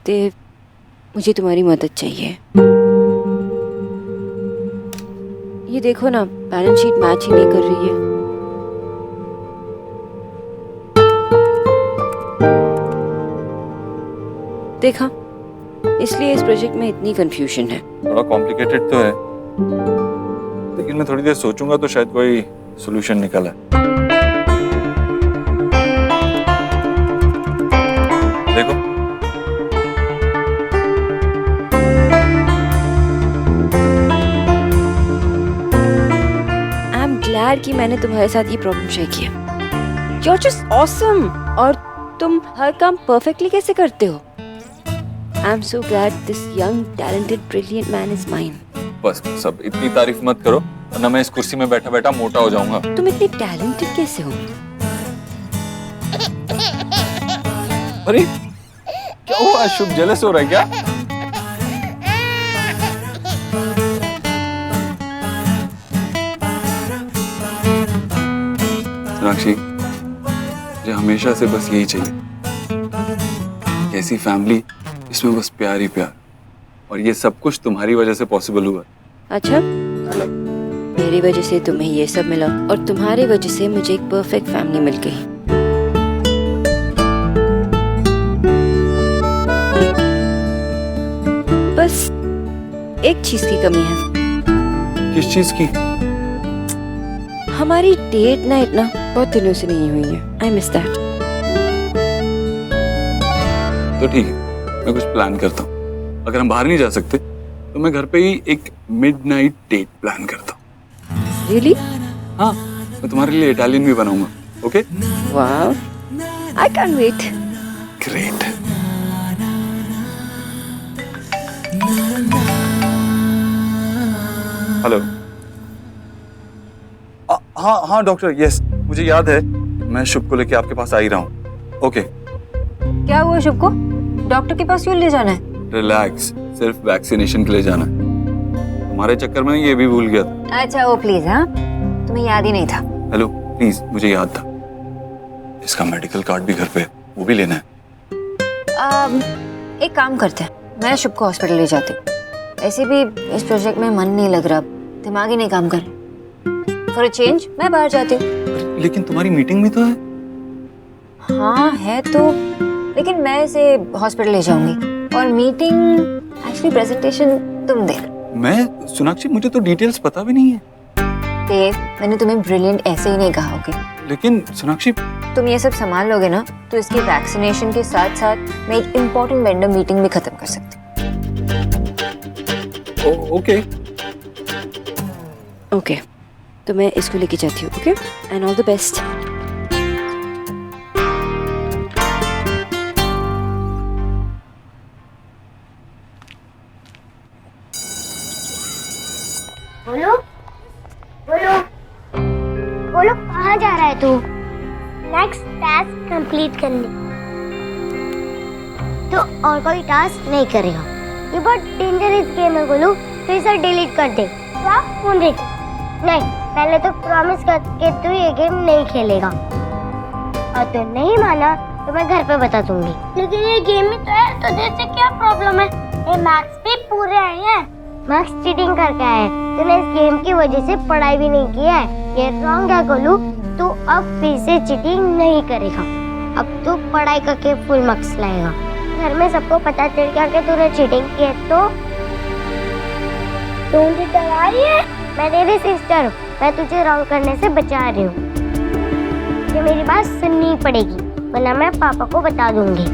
देखते मुझे तुम्हारी मदद चाहिए। ये देखो ना, बैलेंस शीट मैच ही नहीं कर रही है। देखा, इसलिए इस प्रोजेक्ट में इतनी कंफ्यूजन है। थोड़ा कॉम्प्लिकेटेड तो है, लेकिन मैं थोड़ी देर सोचूंगा तो शायद कोई सॉल्यूशन निकल आए। देखो, आई एम ग्लैड कि मैंने तुम्हारे साथ ये प्रॉब्लम शेयर किया। You're just awesome! और तुम हर काम परफेक्टली कैसे करते हो? I'm so glad this young, talented, brilliant man is mine. बस सब इतनी तारीफ मत करो वरना मैं इस कुर्सी में बैठा बैठा मोटा हो जाऊंगा। तुम इतने टैलेंटेड कैसे हो? अरे क्या हुआ, शुभ जेलस हो रहा है क्या? सोनाक्षी, मुझे हमेशा से बस यही चाहिए, ऐसी फैमिली इसमें बस प्यार ही प्यार, और ये सब कुछ तुम्हारी वजह से पॉसिबल हुआ। अच्छा, मेरी वजह से तुम्हें ये सब मिला और तुम्हारी वजह से मुझे एक परफेक्ट फैमिली मिल गई। बस एक चीज की कमी है। किस चीज की? हमारी डेट नाइट ना बहुत दिनों से नहीं हुई है। I miss that. तो ठीक है, मैं कुछ प्लान करता हूँ। अगर हम बाहर नहीं जा सकते तो मैं घर पे ही एक मिडनाइट डेट प्लान करता हूँ। रियली? हाँ, मैं तुम्हारे लिए इटालियन भी बनाऊंगा। ओके? वाह, I can wait. Great. Hello. हाँ हाँ डॉक्टर, यस, मुझे याद है, मैं शुभ को लेके आपके पास आ ही रहा हूँ। ओके। क्या हुआ शुभ को? डॉक्टर के पास क्यों ले जाना है? रिलैक्स, सिर्फ वैक्सीनेशन के लिए जाना है। तुम्हारे चक्कर में ये भी भूल गया था। अच्छा वो प्लीज, हाँ तुम्हें याद ही नहीं था। हेलो प्लीज, मुझे याद था। इसका मेडिकल कार्ड भी घर पे है, वो भी लेना है। एक काम करते हैं, मैं शुभ को हॉस्पिटल ले जाती हूँ। ऐसे भी इस प्रोजेक्ट में मन नहीं लग रहा, दिमाग ही नहीं काम कर रहा। फॉर अ चेंज मैं बाहर जाती हूँ। लेकिन तुम्हारी मीटिंग भी तो है। हाँ है तो, लेकिन मैं इसे हॉस्पिटल ले जाऊंगी और मीटिंग एक्चुअली प्रेजेंटेशन तुम दे। मैं? सोनाक्षी, मुझे तो डिटेल्स पता भी नहीं है। देव, मैंने तुम्हें ब्रिलियंट ऐसे ही नहीं कहा होगी। लेकिन सोनाक्षी, तुम ये सब संभाल लोगे ना तो इसके वैक्सीनेशन के साथ साथ मैं एक इम्पोर्टेंट वेंडर मीटिंग भी खत्म कर सकती हूँ। ओके ओके, तो मैं इसको लेके जाती हूँ। Okay, and all the best. बोलो बोलो बोलो, कहाँ जा रहा है तू? नेक्स्ट टास्क कंप्लीट करने। तो और कोई टास्क नहीं करेगा। ये बहुत डेंजरस गेम है गोलू, तो इसे डिलीट कर दे। तो आप फोन देख। नहीं, पहले तो प्रॉमिस कर के तू ये गेम नहीं खेलेगा, और तो नहीं माना तो मैं घर पे बता दूंगी। लेकिन ये गेम ही तो है, तो जैसे क्या प्रॉब्लम है? ये मार्क्स भी पूरे आए हैं। मार्क्स चीटिंग करके आए, तूने इस गेम की वजह से पढ़ाई भी नहीं की है। ये रॉन्ग है गोलू, तू अब फिर से चीटिंग नहीं करेगा। अब तू पढ़ाई करके फुल मार्क्स लाएगा। घर में सबको पता चल गया कि तूने चीटिंग की है तो तू मुझे डरा रही है। मैं तेरी सिस्टर हूँ, मैं तुझे रॉन्ग करने से बचा रही हूँ। तुझे मेरी बात सुननी पड़ेगी, वरना मैं पापा को बता दूंगी।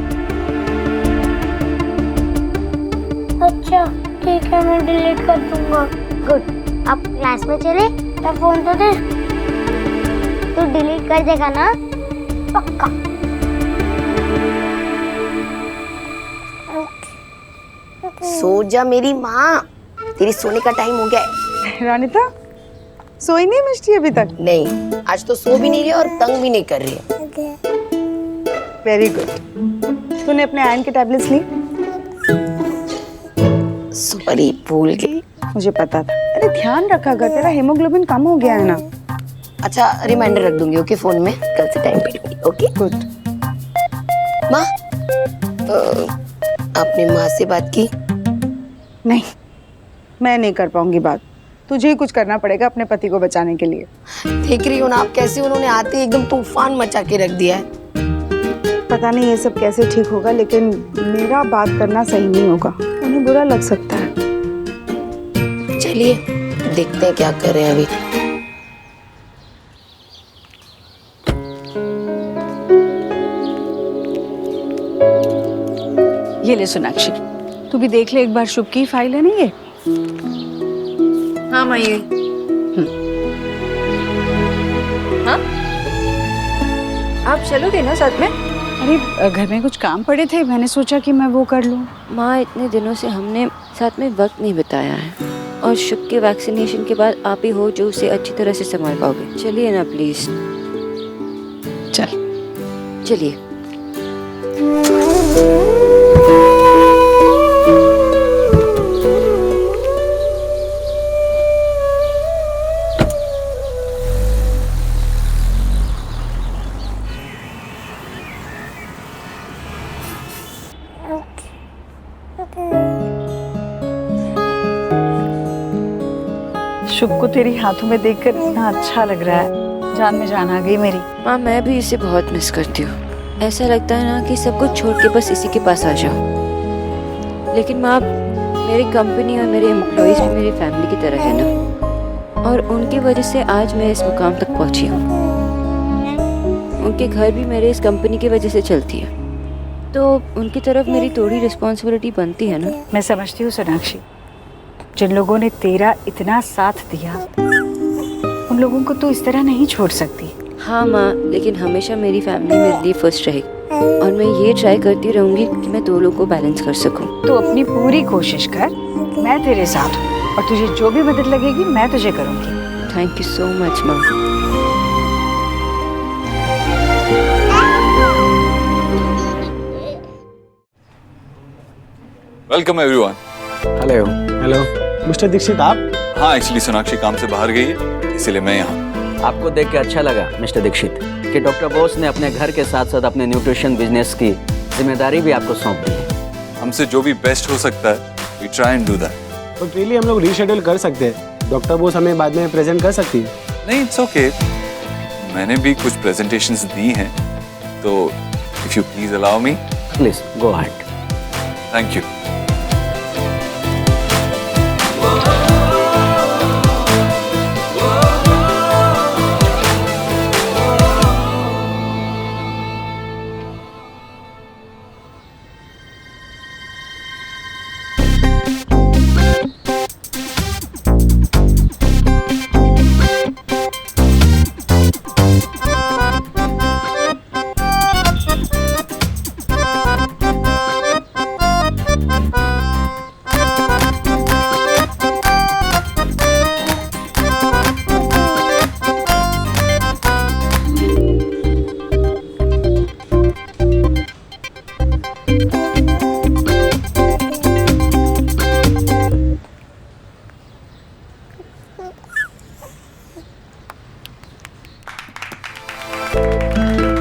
अच्छा ठीक है, मैं डिलीट कर दूंगा। गुड, अब क्लास में चले तो फोन तो दे। तू डिलीट कर देगा ना? पक्का। सो जा मेरी माँ, तेरी सोने का टाइम हो गया है। रानिता, सोई नहीं मिष्टी अभी तक? नहीं, आज तो सो भी नहीं रही और तंग भी नहीं कर रही है। Very good. तूने अपने आयरन की टैबलेट्स ली? सॉरी, भूल गई। मुझे पता था। अरे ध्यान रखा कर, तेरा हेमोग्लोबिन कम हो गया है ना। अच्छा, रिमाइंडर रख दूंगी ओके फोन में, कल से टाइम पे। Okay good. माँ, आपने माँ से बात की? नहीं, मैं नहीं कर पाऊंगी बात। तुझे ही कुछ करना पड़ेगा अपने पति को बचाने के लिए। देख रही हो ना आप कैसे उन्होंने आते ही एकदम तूफान मचा के रख दिया है। पता नहीं ये सब कैसे ठीक होगा, लेकिन मेरा बात करना सही नहीं होगा, उन्हें बुरा लग सकता है। चलिए देखते हैं क्या कर रहे हैं अभी। ये ले सोनाक्षी, तू भी देख ले एक बार, शुभ की फाइल है ना ये। हाँ माँ, ये हाँ, आप चलोगे ना साथ में? अरे घर में कुछ काम पड़े थे, मैंने सोचा कि मैं वो कर लूँ। माँ, इतने दिनों से हमने साथ में वक्त नहीं बिताया है, और शुभ के वैक्सीनेशन के बाद आप ही हो जो उसे अच्छी तरह से संभाल पाओगे। चलिए ना प्लीज। चल चलिए। शुभ को तेरी हाथों में देखकर इतना अच्छा लग रहा है, जान में जान आ गई मेरी। माँ, मैं भी इसे बहुत मिस करती हूँ। ऐसा लगता है ना कि सब कुछ छोड़ के बस इसी के पास आ जाओ। लेकिन माँ, मेरी कंपनी और मेरे एम्प्लॉयज भी मेरी फैमिली की तरह है ना, और उनकी वजह से आज मैं इस मुकाम तक पहुँची हूँ। उनके घर भी मेरे इस कंपनी की वजह से चलती है, तो उनकी तरफ मेरी थोड़ी रिस्पॉन्सिबिलिटी बनती है ना। मैं समझती हूँ सोनाक्षी, जिन लोगों ने तेरा इतना साथ दिया उन लोगों को तो इस तरह नहीं छोड़ सकती। हाँ माँ, लेकिन हमेशा मेरी फैमिली मेरे लिए फर्स्ट रहेगी, और मैं ये ट्राई करती रहूँगी कि मैं दोनों को बैलेंस कर सकूँ। तो अपनी पूरी कोशिश कर, मैं तेरे साथ हूँ, और तुझे जो भी मदद लगेगी मैं तुझे करूँगी। थैंक यू सो मच माँ। Welcome everyone. Hello hello mister Dikshit, आप? हाँ, एक्चुअली सोनाक्षी काम से बाहर गई है, इसीलिए मैं यहाँ। आपको देख के अच्छा लगा मिस्टर दीक्षित कि डॉक्टर बोस ने अपने घर के साथ साथ अपने न्यूट्रिशन बिजनेस की जिम्मेदारी भी आपको सौंप दी है। हमसे जो भी बेस्ट हो सकता है, we try and do that. But really हम लोग रीशेड्यूल कर सकते हैं, डॉक्टर बोस हमें बाद में प्रेजेंट कर सकती है। नहीं, इट्स ओके। मैंने भी कुछ प्रेजेंटेशंस दी हैं, तो if you please allow me. Please go ahead. Thank you.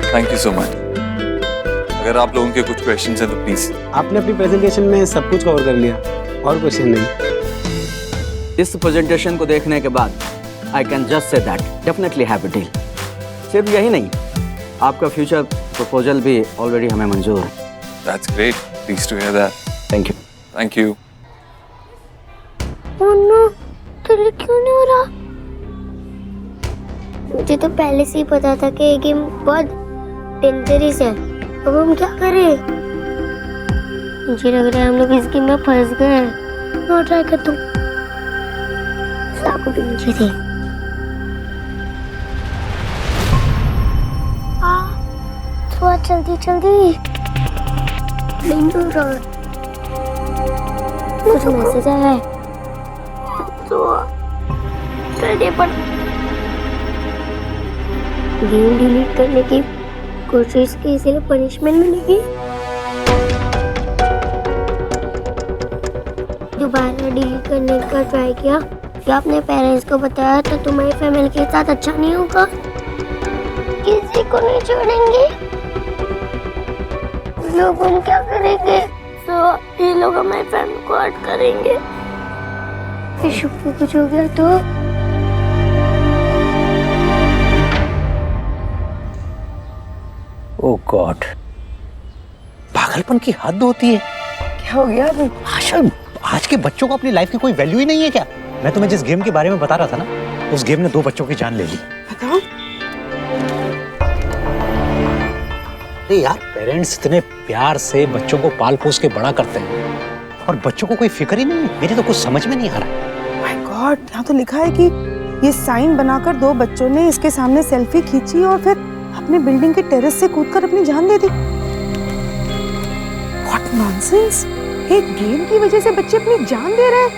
Thank you so much. अगर आप लोगों के कुछ क्वेश्चंस हैं तो प्लीज। आपने अपनी प्रेजेंटेशन में सब कुछ कवर कर लिया, और क्वेश्चन नहीं। इस प्रेजेंटेशन को देखने के बाद I can just say that definitely have a deal. सिर्फ यही नहीं, आपका फ्यूचर प्रपोजल भी ऑलरेडी हमें मंजूर है। That's great, please to hear that. Thank you. Thank you. Oh no, दिल क्यों नहीं हो रहा? मुझे तो पहले से ही पता था कि ये गेम बहुत डेंजरस है। अब हम क्या करें? मुझे लग रहा है हम लोग इस गेम में फंस गए हैं। और ट्राई कर दूं। साकू भी नीचे थे। थोड़ा जल्दी जल्दी। कुछ मैसेज आया है तो करने पर गेम डिलीट करने की कोशिश की, इसलिए पनिशमेंट मिलेगी। दोबारा डिलीट करने का ट्राई किया, फिर अपने पेरेंट्स को बताया तो तुम्हारी फैमिली के साथ अच्छा नहीं होगा। किसी को नहीं छोड़ेंगे। लोग क्या करेंगे? तो लोग हमारी फैमिली को हर्ट करेंगे। ईशु को कुछ हो गया तो? ओह गॉड, पागलपन की हद होती है। क्या हो गया अभी? आशा, आज के बच्चों को अपनी लाइफ की कोई वैल्यू ही नहीं है क्या? मैं तुम्हें जिस गेम के बारे में बता रहा था ना, उस गेम ने 2 बच्चों की जान ले ली। बताओ। अरे यार, पेरेंट्स इतने प्यार से बच्चों को पाल पोस के बड़ा करते हैं और बच्चों को कोई फिक्र ही नहीं है। मेरी तो कुछ समझ में नहीं आ रहा। माय गॉड, यहाँ तो लिखा है कि ये साइन बनाकर 2 बच्चों ने इसके सामने सेल्फी खींची और फिर अपने बिल्डिंग के टेरेस से कूदकर अपनी जान दे दी। What nonsense! एक गेम की वजह से बच्चे अपनी जान दे रहे हैं।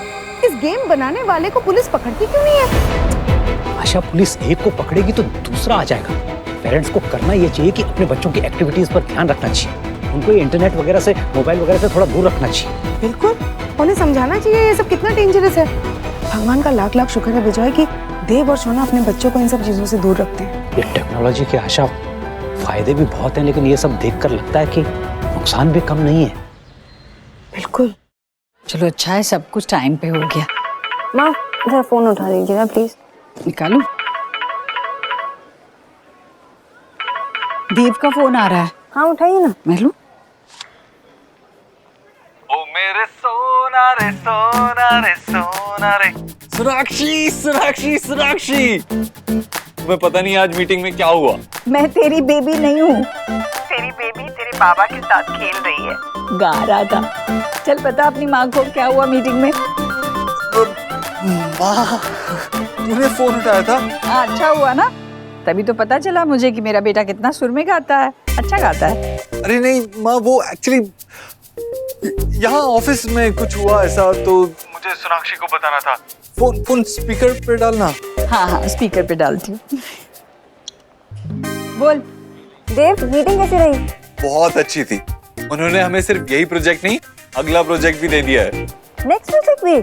इस गेम बनाने वाले को पुलिस पकड़ती क्यों नहीं है? आशा, पुलिस एक को पकड़ेगी तो दूसरा आ जाएगा। पेरेंट्स को करना ये चाहिए कि अपने बच्चों की एक्टिविटीज पर ध्यान रखना चाहिए। उनको इंटरनेट वगैरह से, मोबाइल वगैरह से थोड़ा दूर रखना चाहिए। बिल्कुल, उन्हें समझाना चाहिए ये सब कितना डेंजरस है। भगवान का लाख लाख शुक्र है विजय कि देव और सोना अपने बच्चों को इन सब चीजों से दूर रखते हैं। ये टेक्नोलॉजी के आशा फायदे भी बहुत हैं, लेकिन ये सब देखकर लगता है कि नुकसान भी कम नहीं है। बिल्कुल। चलो अच्छा है, सब कुछ टाइम पे हो गया। माँ, इधर फोन उठा लीजिएगा प्लीज। निकालूं? देव का फोन आ रहा है। हाँ उठाइए ना। मैं लूं? ओ मेरे सोना रे सोना रे सोना रे। सोनाक्षी सोनाक्षी सोनाक्षी, तुम्हें पता नहीं आज मीटिंग में क्या हुआ? मैं तेरी बेबी नहीं हूँ। तेरी बेबी तेरे बाबा के साथ खेल रही है, गा रहा था। चल बता अपनी माँ को क्या हुआ मीटिंग में। वाह, तूने फोन उठाया था? हाँ, अच्छा हुआ ना, तभी तो पता चला मुझे कि मेरा बेटा कितना सुर में गाता है, अच्छा गाता है। अरे नहीं माँ, वो एक्चुअली यहाँ ऑफिस में कुछ हुआ ऐसा, तो मुझे सोनाक्षी को बताना था। फोन स्पीकर पे डालना। हाँ हाँ, स्पीकर पे डालती हूँ। बोल। देव, मीटिंग कैसी रही? बहुत अच्छी थी। उन्होंने हमें सिर्फ यही प्रोजेक्ट नहीं, अगला प्रोजेक्ट भी दे दिया है। नेक्स्ट प्रोजेक्ट भी?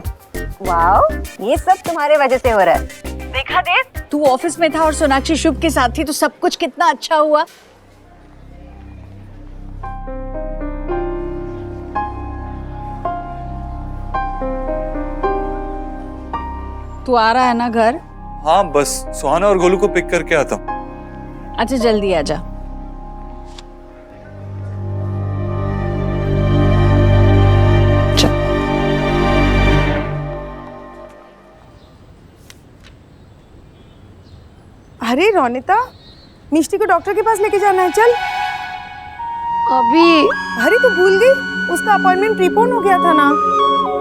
वाओ, ये सब तुम्हारे वजह से हो रहा है। देखा देव, तू ऑफिस में था और सोनाक्षी शुभ के साथ थी तो सब कुछ कितना अच्छा हुआ। तू आ रहा है ना घर? हाँ, बस सुहाना और गोलू को पिक करके आता हूँ। अच्छा जल्दी आ जा। अरे रोनिता, मिष्टी को डॉक्टर के पास लेके जाना है, चल। अभी? अरे तू भूल गई, उसका अपॉइंटमेंट प्रीपोन हो गया था ना।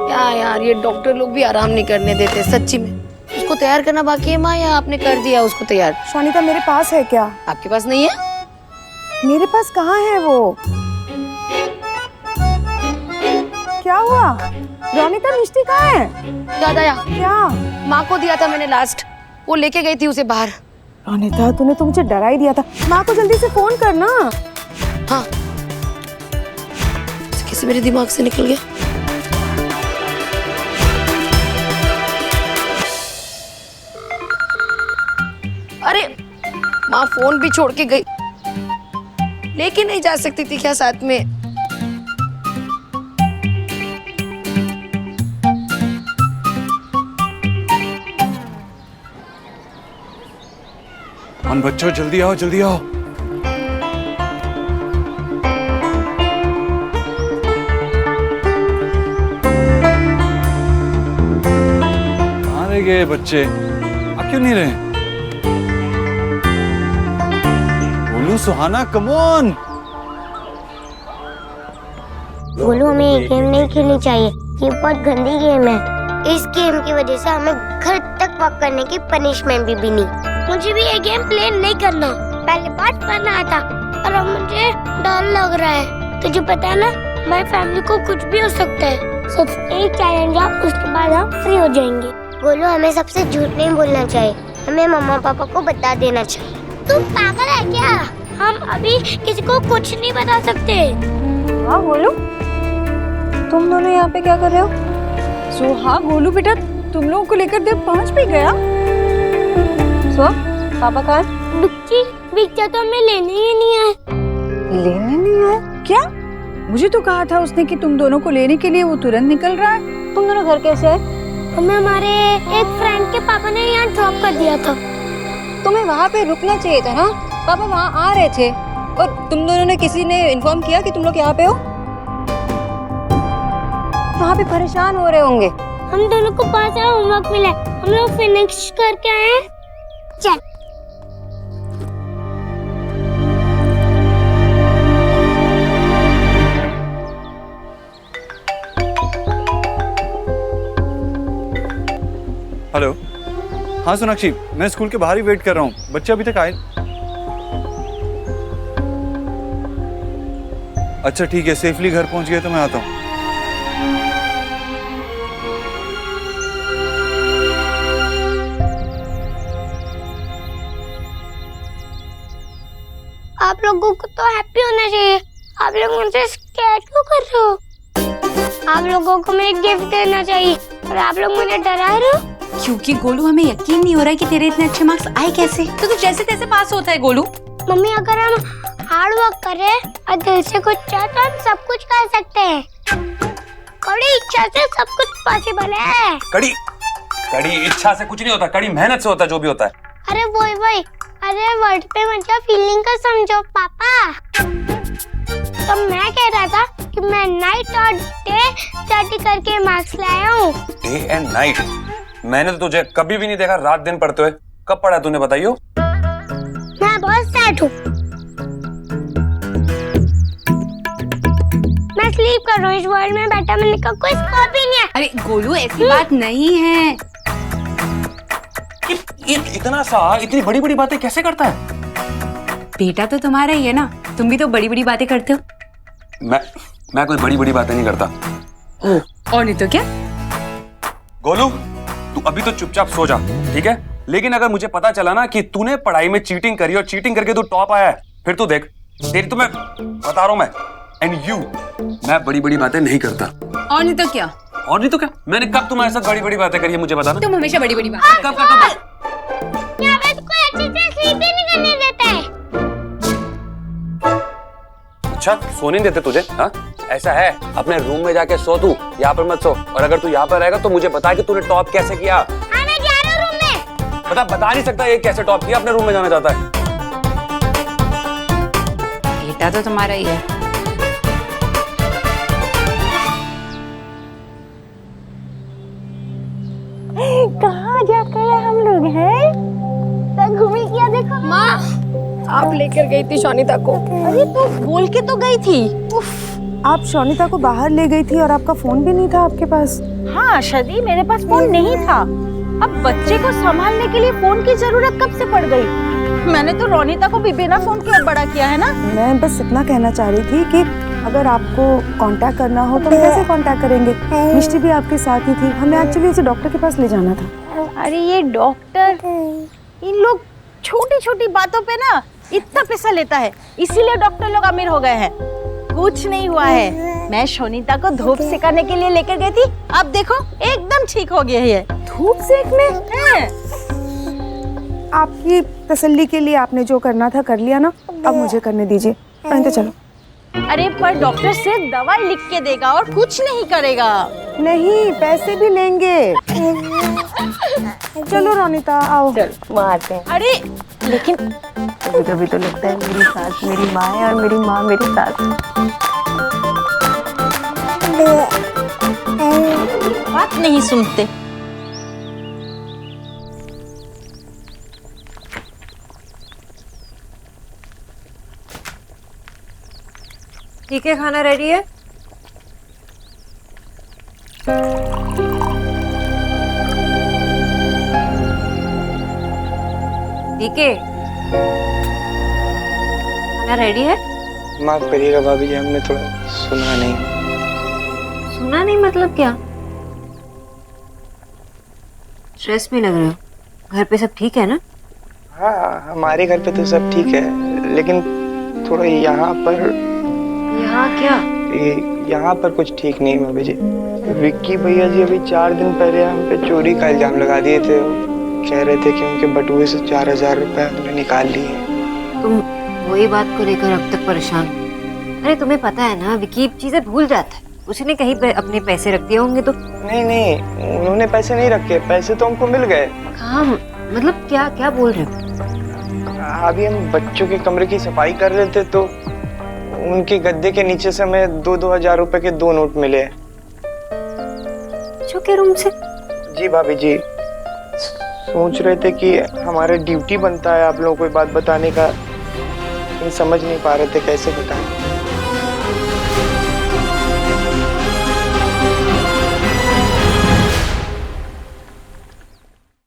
क्या यार, ये डॉक्टर लोग भी आराम नहीं करने देते सच्ची में। उसको तैयार करना बाकी है माँ, या आपने कर दिया उसको तैयार? सोनिता, मेरे पास है क्या? आपके पास नहीं है? मेरे पास कहाँ है वो? क्या हुआ? रोनिता, मिष्टी कहाँ है? याद आया, क्या? माँ को दिया था मैंने लास्ट, वो लेके गई थी उसे बाहर। रोनिता, तूने तो मुझे डरा ही दिया था। माँ को जल्दी से फोन करना। हाँ, कैसे मेरे दिमाग से निकल गया। अरे माँ फोन भी छोड़ के गई, लेके नहीं जा सकती थी क्या साथ में? बच्चों जल्दी आओ जल्दी आओ। कहाँ रह गए बच्चे? आ क्यों नहीं रहे? बोलू, सुहाना, कम ऑन। बोलू, हमें ये गेम नहीं खेलनी चाहिए, ये बहुत गंदी गेम है। इस गेम की वजह से हमें घर तक वॉक करने की पनिशमेंट भी मिली। मुझे भी ये गेम प्ले नहीं करना। पहले पास पढ़ना आता और अब मुझे डर लग रहा है। तुझे पता है ना, हमारी फैमिली को कुछ भी हो सकता है। सिर्फ एक चैलेंज है, उसके बाद हम फ्री हो जाएंगे। बोलो, हमें सबसे झूठ नहीं बोलना चाहिए, हमें मम्मा पापा को बता देना चाहिए। तुम पागल है क्या? हम अभी किसी को कुछ नहीं बता सकते। हाँ बोलो, तुम दोनों यहाँ पे क्या कर रहे हो? हाँ गोलू बेटा, तुम लोगों को लेकर देव पहुँच भी गया। पापा कहाँ? बिच्ची तो हमें लेने ही नहीं आए। लेने नहीं आए? क्या? मुझे तो कहा था उसने कि तुम दोनों को लेने के लिए वो तुरंत निकल रहा है। तुम दोनों घर कैसे है? हमें हमारे एक फ्रेंड के पापा ने यहाँ ड्रॉप कर दिया था। तुम्हें वहाँ पे रुकना चाहिए था ना, पापा वहाँ आ रहे थे और तुम दोनों ने किसी ने इन्फॉर्म किया कि तुम लोग यहाँ पे हो? वहाँ पे परेशान हो रहे होंगे। हम दोनों को बहुत सारा होमवर्क मिला है, हम लोग फिनिश करके आए हैं। चल। हेलो, हाँ सोनाक्षी, मैं स्कूल के बाहर ही वेट कर रहा हूँ, बच्चे अभी तक आए। अच्छा ठीक है, सेफली घर पहुंच गए तो मैं आता हूँ। आप लोगों को तो हैप्पी होना चाहिए, आप लोग मुझे स्कैर क्यों कर रहे हो? आप लोगों को मैं गिफ्ट देना चाहिए और आप लोग मुझे डरा रहे हो। क्योंकि गोलू हमें यकीन नहीं हो रहा है कि तेरे इतने अच्छे मार्क्स आए कैसे। तो तू जैसे तैसे पास होता है गोलू। मम्मी अगर हम हार्ड वर्क करें और दिल से कुछ चाहे तो हम सब कुछ कर सकते हैं। कड़ी इच्छा से सब कुछ पॉसिबल है। कड़ी इच्छा से कुछ नहीं होता, कड़ी मेहनत से होता है जो भी होता है। अरे वही अरे वर्ड पे मतलब फीलिंग का समझो पापा। तो मैं कह रहा था कि मैं नाइट और डे स्टडी करके मार्क्स लाया हूँ। Day and night? मैंने तो तुझे कभी भी नहीं देखा रात दिन पढ़ते हुए। कब पढ़ा तूने बताइयो? मैं बहुत सैड हूँ, मैं स्लीप कर रहा हूँ। इस वर्ल्ड में बेटा मिलने का कोई स्कोप ही नहीं है। अरे गोलू ऐसी बात नहीं है। इतना सा इतनी बड़ी बड़ी बातें कैसे करता है? बेटा तो तुम्हारा ही है ना, तुम भी तो बड़ी बड़ी बातें करते हो। मैं कोई बड़ी बड़ी बातें नहीं करता। और नहीं तो क्या। गोलू तू अभी तो चुपचाप सो जा, ठीक है? लेकिन अगर मुझे पता चला ना कि तूने पढ़ाई में चीटिंग करी और चीटिंग करके तू टॉप आया है, फिर तू देख तेरी तो मैं बता रहा हूं मैं। एंड यू, मैं बड़ी बड़ी बातें नहीं करता। और नहीं तो क्या। और नहीं तो क्या? मैंने कब तुम्हारे साथ बड़ी बड़ी बातें करी है मुझे बताना। तुम हमेशा बड़ी बड़ी बातें कब? यहाँ पे तो कोई अच्छे से स्लीप ही नहीं करने देता है। अच्छा सोने नहीं देते तुझे? हाँ ऐसा है, अपने रूम में जाके सो तू, यहाँ पर मत सो। और अगर तू यहाँ पर रहेगा तो मुझे बता कि तूने टॉप कैसे किया। मैं जा रहा हूँ रूम में। बता नहीं सकता ये कैसे टॉप किया, अपने रूम में जाना चाहता है। बेटा तो तुम्हारा ही है। कहाँ जाकर हम लोग हैं? तक घूमी किया देखो। माँ आप लेकर गई थी शोनिता को। अरे तू बोल के तो गई थी। आप शोनिता को बाहर ले गई थी और आपका फोन भी नहीं था आपके पास। हाँ शदी, मेरे पास फोन नहीं था। अब बच्चे को संभालने के लिए फोन की जरूरत कब से पड़ गई? मैंने तो रोनिता को भी बिना फोन के बड़ा किया है ना। मैं बस इतना कहना चाह रही थी कि अगर आपको कांटेक्ट करना हो तो हम कैसे कांटेक्ट करेंगे? मिष्टी भी आपके साथ ही थी, हमें एक्चुअली उसे डॉक्टर के पास ले जाना था। अरे ये डॉक्टर, इन लोग छोटी छोटी बातों पे ना इतना पैसा लेता है, इसीलिए डॉक्टर लोग अमीर हो गए हैं। कुछ नहीं हुआ है, मैं शोनिता को धूप सिखाने के लिए लेकर गई थी, अब देखो एकदम ठीक हो गया है। धूप सेकने? आपकी तसल्ली के लिए आपने जो करना था कर लिया ना, अब मुझे करने दीजिए। तो चलो। अरे पर डॉक्टर सिर्फ दवाई लिख के देगा और कुछ नहीं करेगा। नहीं, पैसे भी लेंगे। चलो रोनिता आओ। चल आते हैं। अरे लेकिन कभी तो लगता है मेरी सास मेरी माँ है और मेरी माँ मेरी सास। बात नहीं सुनते। ठीक है, खाना रेडी है? ठीक है, खाना रेडी है? माफ करिएगा भाभी जी, हमने थोड़ा सुना नहीं। सुना नहीं मतलब क्या? स्ट्रेस में लग रहे हो? घर पे सब ठीक है ना? हाँ हमारे घर पे तो सब ठीक है, लेकिन थोड़ा यहाँ पर। यहाँ क्या? यहाँ पर कुछ ठीक नहीं भाभी जी। विक्की भैया जी अभी 4 दिन पहले हम पे चोरी का इल्जाम लगा दिए थे। कह रहे थे कि उनके बटुए से 4000 रुपए हमने निकाल लिए। तुम वही बात को लेकर अब तक परेशान? अरे तुम्हें पता है ना, विकी चीजें भूल जाता है। उसने कहीं पे अपने पैसे रख दिए होंगे तो। नहीं नहीं, उन्होंने पैसे नहीं रखे, पैसे तो हमको मिल गए। कहाँ? मतलब क्या क्या बोल रहे हो? अभी हम बच्चों के कमरे की सफाई कर रहे थे तो उनके गद्दे के नीचे से हमें 2-2 हज़ार रुपए के 2 नोट मिले। बच्चों के रूम से? जी भाभी जी, सोच रहे थे कि हमारे ड्यूटी बनता है आप लोगों को बात बताने का, लेकिन समझ नहीं पा रहे थे कैसे बताएं।